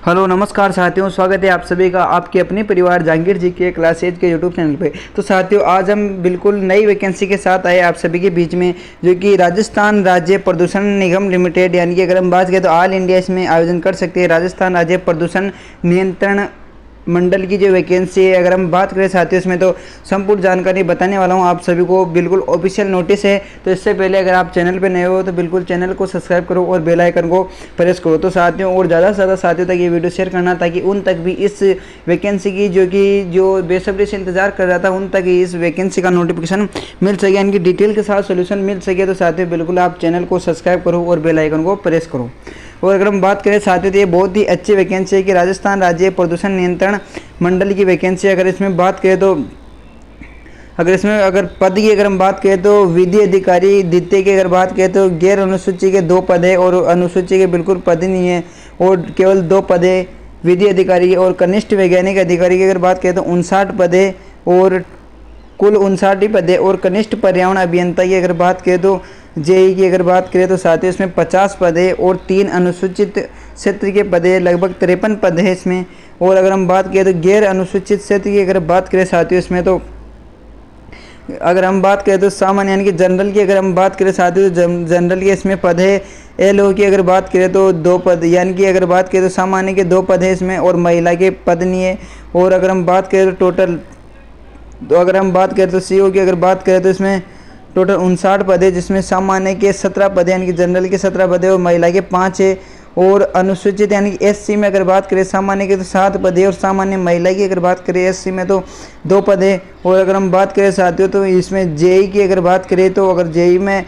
Hello नमस्कार साथियों, स्वागत है आप सभी का आपके अपने परिवार जहांगीर जी के क्लास 8 के यूट्यूब चैनल पे। तो साथियों, आज हम बिल्कुल नई वैकेंसी के साथ आए आप सभी के बीच में, जो कि राजस्थान राज्य प्रदूषण निगम लिमिटेड, यानी कि अगर हम बात करें तो ऑल इंडिया इसमें आवेदन कर सकते हैं। राजस्थान राज्य प्रदूषण नियंत्रण मंडल की जो वैकेंसी है, अगर हम बात करें साथियों, इसमें तो संपूर्ण जानकारी बताने वाला हूं आप सभी को। बिल्कुल ऑफिशियल नोटिस है। तो इससे पहले अगर आप चैनल पे नए हो तो बिल्कुल चैनल को सब्सक्राइब करो और बेल आइकन को प्रेस करो। तो साथियों, और ज़्यादा से ज़्यादा साथियों तक ये वीडियो शेयर करना, ताकि उन तक भी इस वैकेंसी की जो बेसब्री से इंतजार कर रहा था, उन तक इस वैकेंसी का नोटिफिकेशन मिल सके, यानी कि डिटेल के साथ सोल्यूशन मिल सके। तो साथियों, बिल्कुल आप चैनल को सब्सक्राइब करो और बेल आइकन को प्रेस करो। और अगर हम बात करें साथियों, तो ये बहुत ही अच्छी वैकेंसी है कि राजस्थान राज्य प्रदूषण नियंत्रण मंडल की वैकेंसी। अगर इसमें बात करें तो अगर पद की अगर हम बात करें तो विधि अधिकारी द्वितीय की अगर बात करें तो गैर अनुसूची के 2 पद है और अनुसूची के बिल्कुल पद ही नहीं है, और केवल 2 पद है विधि अधिकारी और कनिष्ठ वैज्ञानिक अधिकारी की अगर बात करें तो 59 पद है और कुल 59 ही पद है। और कनिष्ठ पर्यावरण अभियंता की अगर बात करें तो जेई की अगर बात करें तो साथियों इसमें 50 पद है और 3 अनुसूचित क्षेत्र के पद है, लगभग 53 पद है इसमें। और अगर हम बात करें तो गैर अनुसूचित क्षेत्र की अगर बात करें साथियों, इसमें तो अगर हम बात करें तो सामान्य यानी कि जनरल की अगर हम बात करें साथियों, जनरल के इसमें पद है। एलओ की अगर बात करें तो 2 पद, यानी कि अगर बात करें तो सामान्य के 2 पद है इसमें और महिला के पद नहीं है। और अगर हम बात करें तो अगर हम बात करें तो सीओ की अगर बात करें तो इसमें टोटल 59 पद है, जिसमें सामान्य के 17 पद है, यानी कि जनरल के 17 पद है और महिला के 5 है। और अनुसूचित यानी कि एससी में अगर बात करें सामान्य के तो 7 पद है और सामान्य महिला की अगर बात करें एससी में तो 2 पद है। और अगर हम बात करें साथियों तो इसमें जेई की अगर बात करें तो अगर जेई में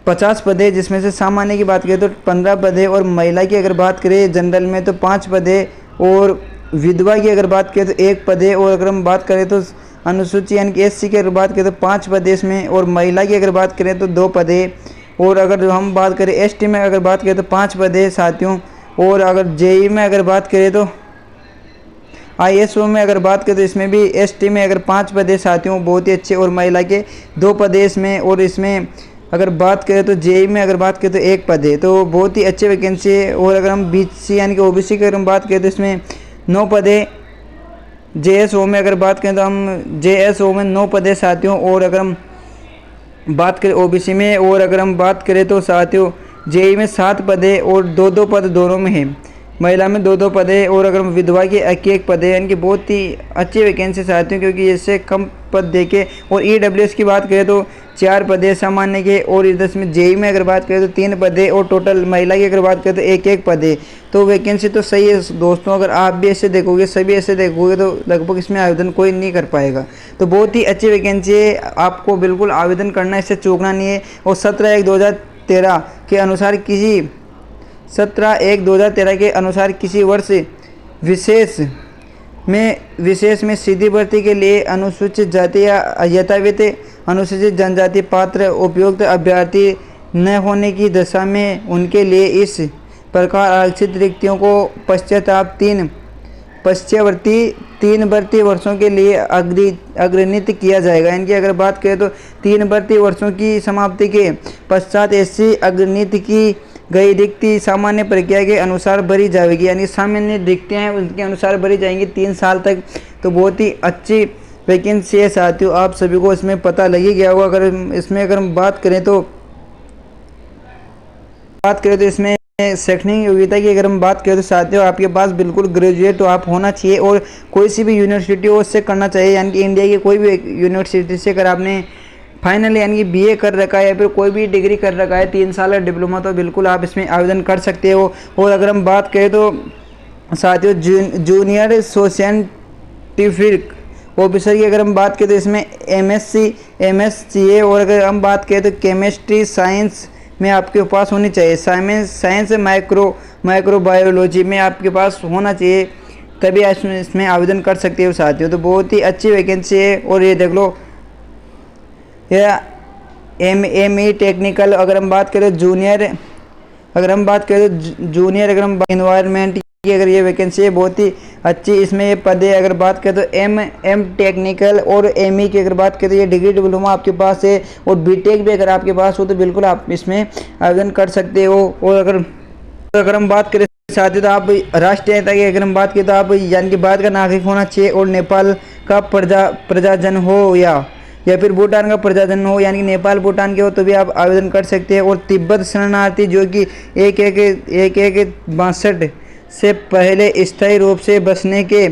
50 पद है, जिसमें से सामान्य की बात करें तो 15 पद है और महिला की अगर बात करें जनरल में तो 5 पद है और विधवा की अगर बात करें तो 1 पद है। और अगर हम बात करें तो अनुसूची यानी कि एससी की अगर बात करें तो 5 पद है इसमें और महिला की अगर बात करें तो 2 पद है। और अगर हम बात करें एसटी में अगर बात करें तो 5 पद है साथियों। और अगर जेई में अगर बात करें तो आईएसओ में अगर बात करें तो इसमें भी एसटी में अगर 5 पद है साथियों, बहुत ही अच्छे, और महिला के 2 पद है इसमें। और इसमें अगर बात करें तो जेई में अगर बात करें तो 1 पद है, तो बहुत ही अच्छी वैकेंसी है। और अगर हम बीसी यानी कि ओबीसी की अगर हम बात करें तो इसमें 9 पद है। जेएसओ में अगर बात करें तो हम जेएसओ में 9 पद है साथियों। और अगर हम बात करें ओबीसी में, और अगर हम बात करें तो साथियों जेई में 7 पद है और 2-2 पद दोनों में है, महिला में 2-2 पद है। और अगर हम विधवा के 1-1 पद है, यानी कि बहुत ही अच्छी वैकेंसी साथियों, क्योंकि इससे कम पद देके। और ईडब्ल्यूएस की बात करें तो 4 पद है सामान्य के, और इसमें जेई में अगर बात करें तो 3 पद है और टोटल महिला की अगर बात करें तो 1-1 पद है। तो वैकेंसी तो सही है दोस्तों, अगर आप भी ऐसे देखोगे, सभी ऐसे देखोगे, तो लगभग इसमें आवेदन कोई नहीं कर पाएगा। तो बहुत ही अच्छी वैकेंसी है, आपको बिल्कुल आवेदन करना है, इससे चूकना नहीं है। और 17/1/2013 के अनुसार 17/1/2013 के अनुसार किसी वर्ष विशेष में सीधी भर्ती के लिए अनुसूचित जाति या यथावित अनुसूचित जनजाति पात्र उपयुक्त अभ्यर्थी न होने की दशा में उनके लिए इस प्रकार आरक्षित रिक्तियों को पश्चावर्ती 3 भर्ती वर्षों के लिए अग्रणित किया जाएगा। यानी कि अगर बात करें तो 3 भर्ती वर्षों की समाप्ति के पश्चात ऐसी अग्रणित की गई रिक्ति सामान्य प्रक्रिया के अनुसार भरी जाएगी, यानी सामान्य रिक्तियाँ हैं उनके अनुसार भरी जाएंगी 3 साल तक। तो बहुत ही अच्छी वैकेंसी है साथियों, आप सभी को इसमें पता लग ही गया होगा। अगर हम बात करें तो इसमें शैक्षणिक योग्यता की अगर हम बात करें तो साथियों आपके पास बिल्कुल ग्रेजुएट तो आप होना चाहिए, और कोई सी भी यूनिवर्सिटी हो उससे करना चाहिए, यानी कि इंडिया की कोई भी यूनिवर्सिटी से अगर आपने फाइनल यानी कि बीए कर रखा है या फिर कोई भी डिग्री कर रखा है 3 साल का डिप्लोमा, तो बिल्कुल आप इसमें आवेदन कर सकते हो। और अगर हम बात करें तो साथियों जूनियर साइंटिफिक ऑफिसर की अगर हम बात करें तो इसमें एमएससी है। और अगर हम बात करें तो केमिस्ट्री साइंस में आपके पास होनी चाहिए, साइंस माइक्रोबायोलॉजी में आपके पास होना चाहिए, तभी आप इसमें आवेदन कर सकते हो साथियों। तो बहुत ही अच्छी वैकेंसी है। और ये देख लो, या एमई टेक्निकल अगर हम बात करें जूनियर अगर हम इन्वायरमेंट की अगर ये वैकेंसी है बहुत ही अच्छी, इसमें ये पद है। अगर बात करें तो एम टेक्निकल और एमई की अगर बात करें तो ये डिग्री डिप्लोमा आपके पास है, और बीटेक भी अगर आपके पास हो तो बिल्कुल आप इसमें आवेदन कर सकते हो। और अगर अगर हम बात करें साथ ही तो आप राष्ट्रीयता की अगर हम बात करें तो आप यानी कि भारत का नागरिक होना चाहिए और नेपाल का प्रजाजन हो या फिर भूटान का प्रजाजन हो, यानी कि नेपाल भूटान के हो तो भी आप आवेदन कर सकते हैं। और तिब्बत शरणार्थी जो कि एक 62 से पहले स्थायी रूप से बसने के,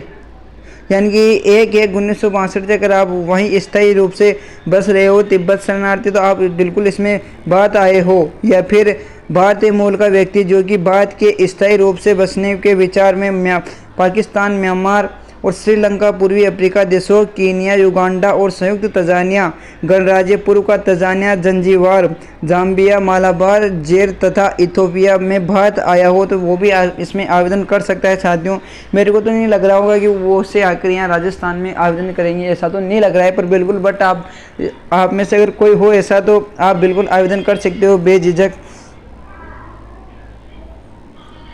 यानी कि 1962 से अगर आप वहीं स्थायी रूप से बस रहे हो तिब्बत शरणार्थी तो आप बिल्कुल इसमें बात आए हो। या फिर भारतीय मूल का व्यक्ति जो कि भारत के स्थायी रूप से बसने के विचार में पाकिस्तान, म्यांमार और श्रीलंका, पूर्वी अफ्रीका देशों, कीनिया, युगांडा और संयुक्त तंजानिया गणराज्य, पूर्व का तंजानिया, जंजीबार, जाम्बिया, मालाबार, जेर तथा इथोपिया में भारत आया हो तो वो भी इसमें आवेदन कर सकता है। साथियों मेरे को तो नहीं लग रहा होगा कि वो से आकर यहाँ राजस्थान में आवेदन करेंगे, ऐसा तो नहीं लग रहा है, पर बिल्कुल बट आप में से अगर कोई हो ऐसा तो आप बिल्कुल आवेदन कर सकते हो बेझिझक।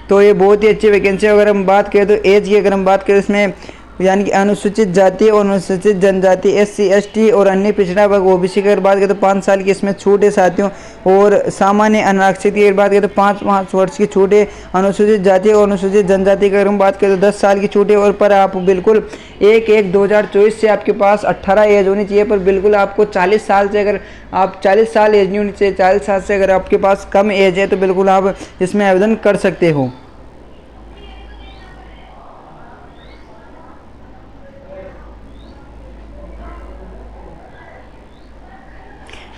तो ये बहुत ही अच्छी वैकेंसी है। अगर हम बात करें तो एज की अगर हम बात करें इसमें यानी कि अनुसूचित जाति और अनुसूचित जनजाति, SC ST और अन्य पिछड़ा वर्ग OBC की अगर बात करें तो 5 साल की इसमें छूट है साथियों। और सामान्य अनारक्षित की अगर बात करें तो 5 वर्ष की छूट है। अनुसूचित जाति और अनुसूचित जनजाति की अगर हम बात करें तो 10 साल की छूट है। और पर आप बिल्कुल 1/1/2024 से आपके पास 18 एज होनी चाहिए, पर बिल्कुल आपको 40 साल से अगर आप 40 साल एज नहीं होनी चाहिए, 40 साल से अगर आपके पास कम एज है तो बिल्कुल आप इसमें आवेदन कर सकते हो।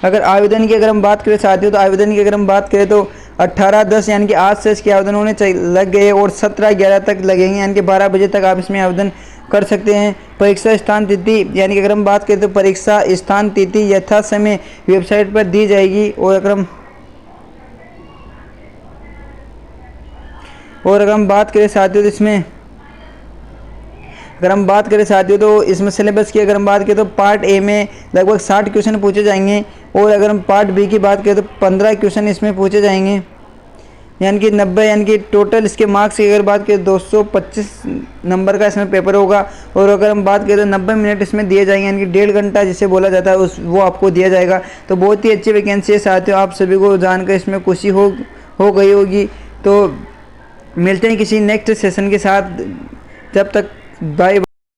अगर आवेदन की अगर हम बात करें साथियों तो आवेदन की अगर हम बात करें तो 18/10 यानी कि आज से इसके आवेदन होने लग गए और 17/11 तक लगेंगे, यानी कि 12 बजे तक आप इसमें आवेदन कर सकते हैं। परीक्षा स्थान तिथि यानी कि अगर हम बात करें तो परीक्षा स्थान तिथि यथा समय वेबसाइट पर दी जाएगी। और अगर हम बात करें साथियों तो इसमें अगर हम बात करें साथियों तो इसमें सिलेबस की अगर हम बात करें तो पार्ट ए में लगभग 60 क्वेश्चन पूछे जाएंगे। और अगर हम पार्ट बी की बात करें तो 15 क्वेश्चन इसमें पूछे जाएंगे, यानी कि 90, यानी कि टोटल इसके मार्क्स की अगर बात करें 225 नंबर का इसमें पेपर होगा। और अगर हम बात करें तो 90 मिनट इसमें दिए जाएंगे, यानी कि 1.5 घंटा जिसे बोला जाता है वो आपको दिया जाएगा। तो बहुत ही अच्छी वैकेंसी है साथियों, आप सभी को जानकर इसमें खुशी हो गई होगी। तो मिलते हैं किसी नेक्स्ट सेशन के साथ, जब तक बाय।